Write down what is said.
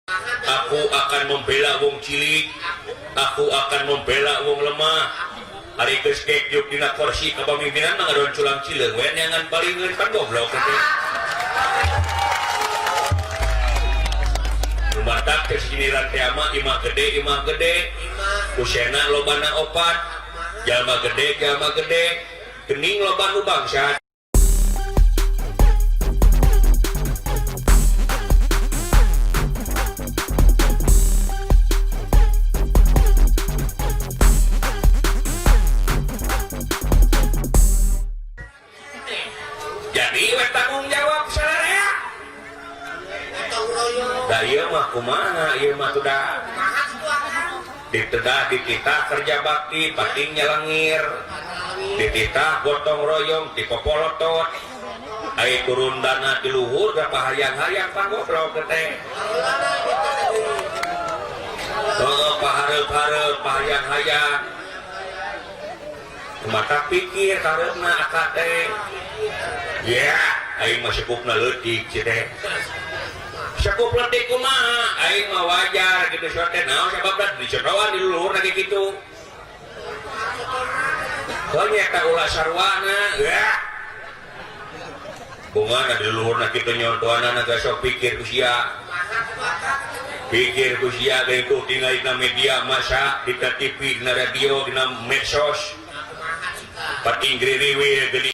Aku akan membela wong cilik, aku akan membela wong lemah. Ari geus kekjuk dina kursi kepemimpinan ngaron culang cileung we nyangan palingeun kan goblok teh. Lumatak ke siniran teh mah imah gede. Kusena lobana opat. Jalma gede, gening loba nu bangsat. Jadi we tanggung jawab sadaya. Da ieu mah kumaha ieu mah tuh diteda di kita kerja bakti pating nyelengir di kita gotong royong di popolotot ai turun dana di luhur da pahayang-hayang pangobrol teh pahareup-hareup pahayang-hayang mata pikir kareuna akad teh ya aing mah sekupna leutik teh sakup letik kumaha aing mah wajar gitu soalnya naon sababna diceroan di luhur lagi gitu soalnya eta ulah sarwana ya bunga di luhur lagi kitu nyontoana naga sok pikir kusia geuning tuh tinggal dina media massa di TV dina radio dina medsos pating gririwi geuning